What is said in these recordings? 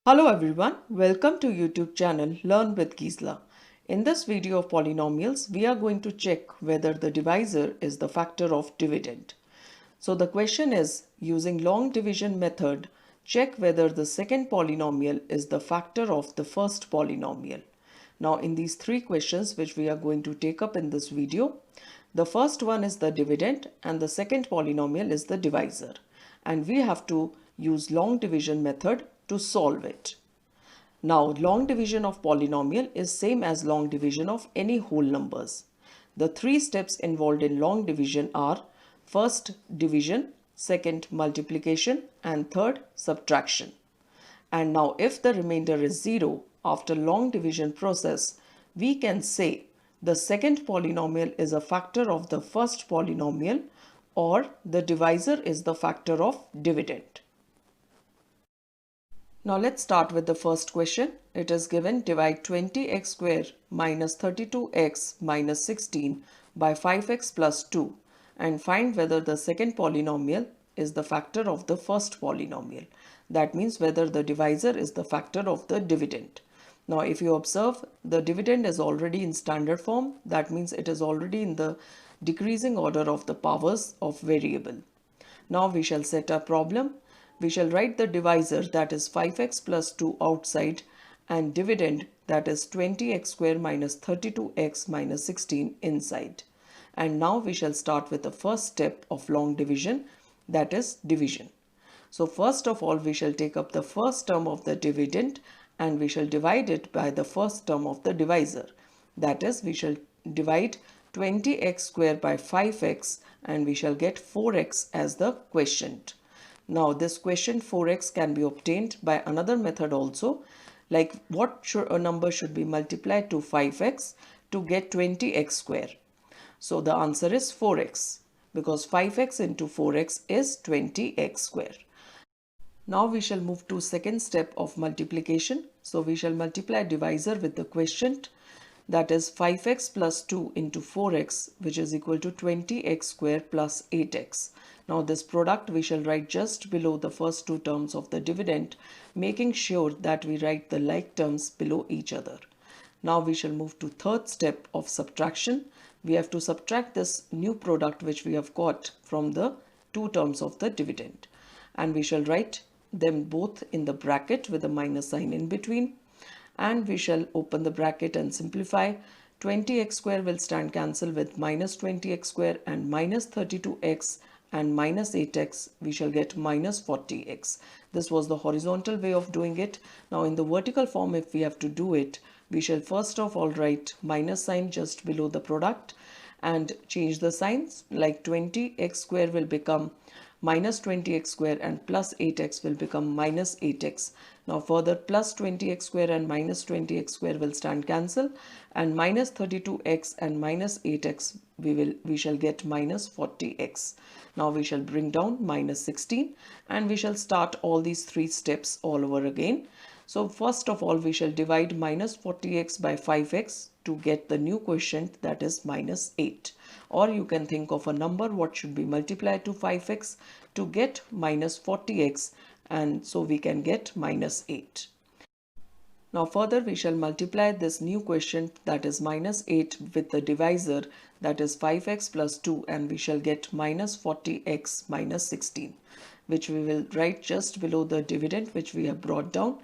Hello everyone, welcome to YouTube channel Learn with Gisela. In this video of polynomials, we are going to check whether the divisor is the factor of dividend. So the question is, using long division method, check whether the second polynomial is the factor of the first polynomial. Now in these three questions which we are going to take up in this video, the first one is the dividend and the second polynomial is the divisor. And we have to use long division method to solve it. Now, long division of polynomial is same as long division of any whole numbers. The three steps involved in long division are first division, second multiplication, and third subtraction. And now if the remainder is 0 after long division process, we can say the second polynomial is a factor of the first polynomial or the divisor is the factor of dividend. Now let's start with the first question. It is given divide 20x square minus 32x minus 16 by 5x plus 2 and find whether the second polynomial is the factor of the first polynomial. That means whether the divisor is the factor of the dividend. Now if you observe, the dividend is already in standard form. That means it is already in the decreasing order of the powers of variable. Now we shall set a problem. We shall write the divisor, that is 5x plus 2, outside, and dividend, that is 20x square minus 32x minus 16, inside. And now we shall start with the first step of long division, that is division. So first of all we shall take up the first term of the dividend and we shall divide it by the first term of the divisor. That is, we shall divide 20x square by 5x and we shall get 4x as the quotient. Now this quotient 4x can be obtained by another method also, like what number should be multiplied to 5x to get 20x square. So the answer is 4x because 5x into 4x is 20x square. Now we shall move to second step of multiplication. So we shall multiply divisor with the quotient, that is 5x plus 2 into 4x, which is equal to 20x square plus 8x. Now this product we shall write just below the first two terms of the dividend, making sure that we write the like terms below each other. Now we shall move to third step of subtraction. We have to subtract this new product which we have got from the two terms of the dividend. And we shall write them both in the bracket with a minus sign in between. And we shall open the bracket and simplify. 20x square will stand cancel with minus 20x square and minus 32x and minus 8x, we shall get minus 40x. This was the horizontal way of doing it. Now in the vertical form, if we have to do it, we shall first of all write minus sign just below the product and change the signs, like 20x square will become minus 20x square and plus 8x will become minus 8x. Now further plus 20x square and minus 20x square will stand cancel and minus 32x and minus 8x we shall get minus 40x. Now we shall bring down minus 16 and we shall start all these three steps all over again. So first of all we shall divide minus 40x by 5x to get the new quotient, that is minus 8. Or you can think of a number what should be multiplied to 5x to get minus 40x, and so we can get minus 8. Now further we shall multiply this new quotient, that is minus 8, with the divisor, that is 5x plus 2, and we shall get minus 40x minus 16, which we will write just below the dividend which we have brought down.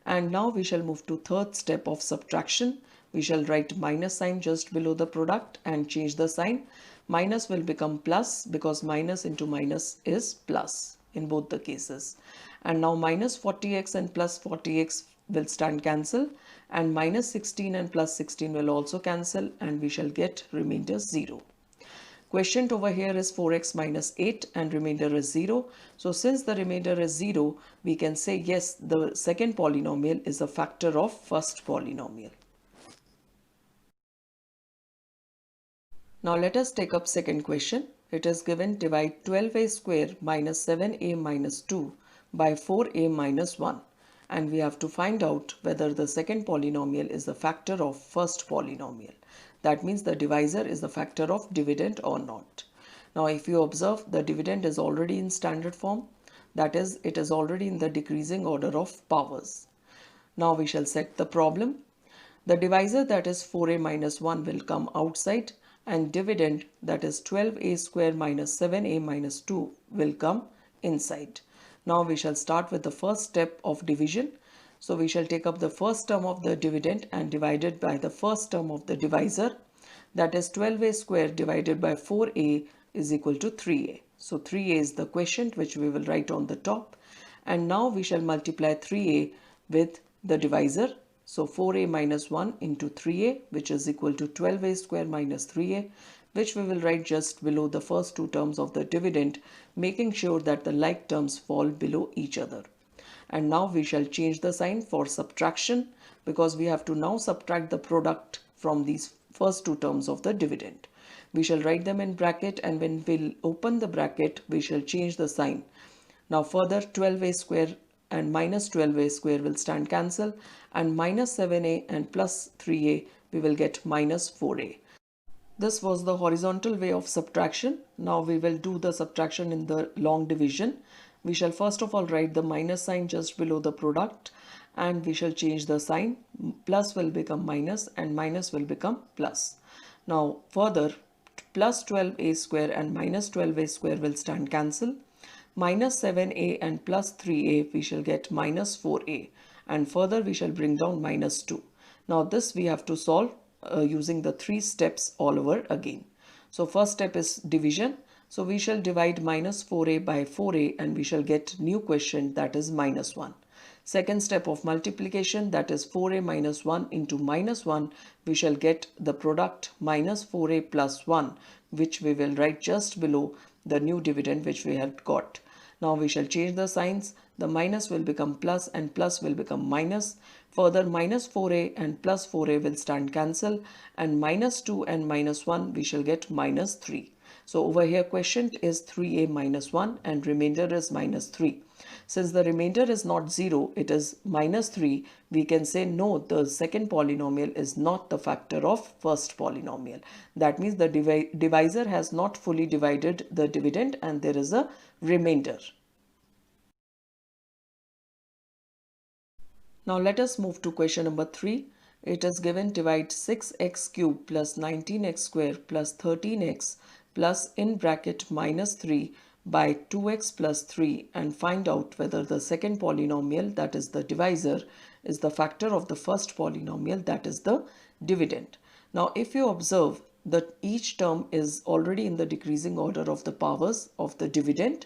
And now we shall move to third step of subtraction. We shall write minus sign just below the product and change the sign. Minus will become plus because minus into minus is plus in both the cases. And now minus 40x and plus 40x will stand cancel and minus 16 and plus 16 will also cancel and we shall get remainder 0. Quotient over here is 4x minus 8 and remainder is 0. So since the remainder is 0, we can say yes, the second polynomial is a factor of first polynomial. Now let us take up second question. It is given divide 12a square minus 7a minus 2 by 4a minus 1. And we have to find out whether the second polynomial is the factor of first polynomial. That means the divisor is the factor of dividend or not. Now if you observe, the dividend is already in standard form. That is, it is already in the decreasing order of powers. Now we shall set the problem. The divisor, that is 4a minus 1, will come outside, and dividend, that is 12a square minus 7a minus 2, will come inside. Now we shall start with the first step of division. So we shall take up the first term of the dividend and divide it by the first term of the divisor, that is 12a square divided by 4a is equal to 3a. So 3a is the quotient which we will write on the top, and now we shall multiply 3a with the divisor. So 4a minus 1 into 3a, which is equal to 12a square minus 3a, which we will write just below the first two terms of the dividend, making sure that the like terms fall below each other. And now we shall change the sign for subtraction, because we have to now subtract the product from these first two terms of the dividend. We shall write them in bracket, and when we'll open the bracket, we shall change the sign. Now further, 12a square and minus 12a square will stand cancel, and minus 7a and plus 3a, we will get minus 4a. This was the horizontal way of subtraction. Now we will do the subtraction in the long division. We shall first of all write the minus sign just below the product, and we shall change the sign. Plus will become minus and minus will become plus. Now further, plus 12a square and minus 12a square will stand cancel. Minus 7a and plus 3a, we shall get minus 4a, and further we shall bring down minus 2. Now this we have to solve using the three steps all over again. So first step is division. So we shall divide minus 4a by 4a, and we shall get new quotient, that is minus 1. Second step of multiplication, that is 4a minus 1 into minus 1, we shall get the product minus 4a plus 1, which we will write just below the new dividend which we had got. Now we shall change the signs. The minus will become plus and plus will become minus. Further, minus 4a and plus 4a will stand cancel, and minus 2 and minus 1 we shall get minus 3. So over here quotient is 3a minus 1 and remainder is minus 3. Since the remainder is not 0, it is minus 3, we can say no, the second polynomial is not the factor of first polynomial. That means the divisor has not fully divided the dividend and there is a remainder. Now let us move to question number 3. It is given divide 6x cube plus 19x square plus 13x plus in bracket minus 3 by 2x plus 3, and find out whether the second polynomial, that is the divisor, is the factor of the first polynomial, that is the dividend. Now if you observe that each term is already in the decreasing order of the powers of the dividend,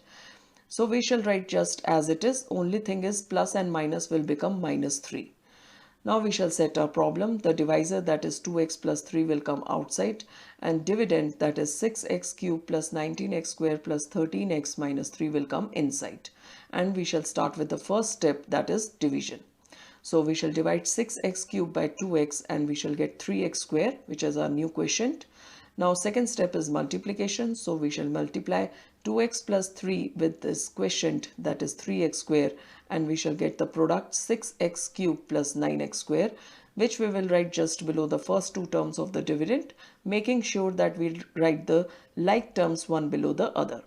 so we shall write just as it is. Only thing is plus and minus will become minus 3. Now we shall set our problem. The divisor, that is 2x plus 3, will come outside, and dividend, that is 6x cube plus 19x square plus 13x minus 3, will come inside. And we shall start with the first step, that is division. So we shall divide 6x cube by 2x and we shall get 3x square, which is our new quotient. Now second step is multiplication. So we shall multiply 2x plus 3 with this quotient, that is 3x square, and we shall get the product 6x cube plus 9x square, which we will write just below the first two terms of the dividend, making sure that we write the like terms one below the other.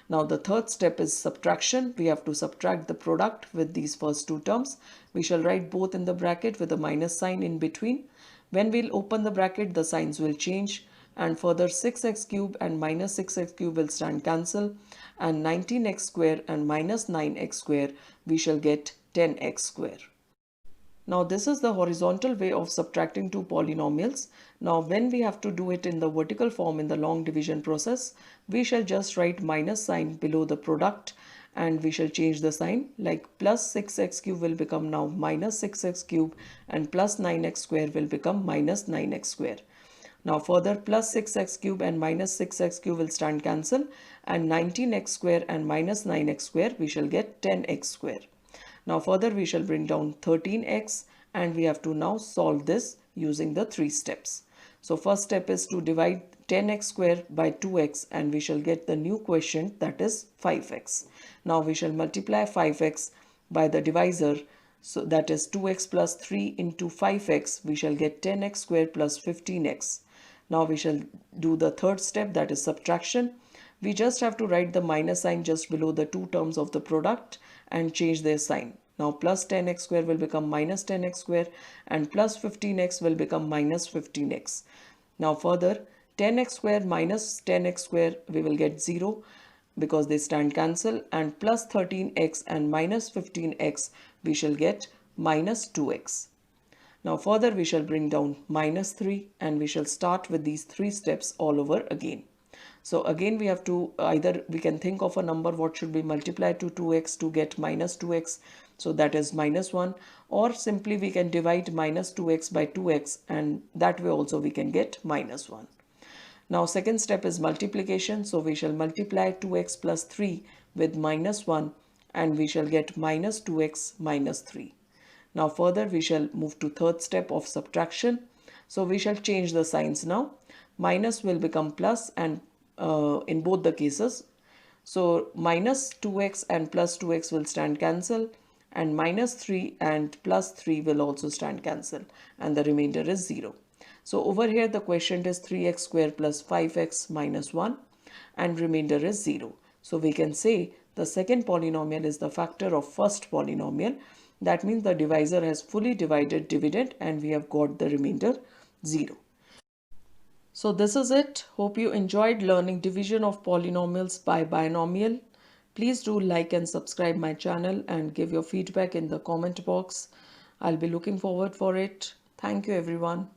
Now the third step is subtraction. We have to subtract the product with these first two terms. We shall write both in the bracket with a minus sign in between. When we'll open the bracket, the signs will change, and further 6x cube and minus 6x cube will stand cancel, and 19x square and minus 9x square, we shall get 10x square. Now this is the horizontal way of subtracting two polynomials. Now when we have to do it in the vertical form in the long division process, we shall just write minus sign below the product, and we shall change the sign, like plus 6x cube will become now minus 6x cube, and plus 9x square will become minus 9x square. Now further, plus 6x cube and minus 6x cube will stand cancel, and 19x square and minus 9x square, we shall get 10x square. Now further we shall bring down 13x, and we have to now solve this using the three steps. So first step is to divide 10x square by 2x, and we shall get the new quotient, that is 5x. Now we shall multiply 5x by the divisor. So that is 2x plus 3 into 5x, we shall get 10x square plus 15x. Now we shall do the third step, that is subtraction. We just have to write the minus sign just below the two terms of the product and change their sign. Now plus 10x square will become minus 10x square and plus 15x will become minus 15x. Now further 10x square minus 10x square we will get 0 because they stand cancel, and plus 13x and minus 15x we shall get minus 2x. Now further we shall bring down minus 3 and we shall start with these 3 steps all over again. So again we have to either we can think of a number what should be multiplied to 2x to get minus 2x. So that is minus 1, or simply we can divide minus 2x by 2x and that way also we can get minus 1. Now second step is multiplication. So we shall multiply 2x plus 3 with minus 1 and we shall get minus 2x minus 3. Now further we shall move to third step of subtraction. So we shall change the signs now. Minus will become plus and in both the cases. So minus 2x and plus 2x will stand cancel, and minus 3 and plus 3 will also stand cancel, and the remainder is 0. So over here the quotient is 3x square plus 5x minus 1 and remainder is 0. So we can say the second polynomial is the factor of first polynomial. That means the divisor has fully divided dividend and we have got the remainder 0. So this is it. Hope you enjoyed learning division of polynomials by binomial. Please do like and subscribe my channel and give your feedback in the comment box. I'll be looking forward for it. Thank you everyone.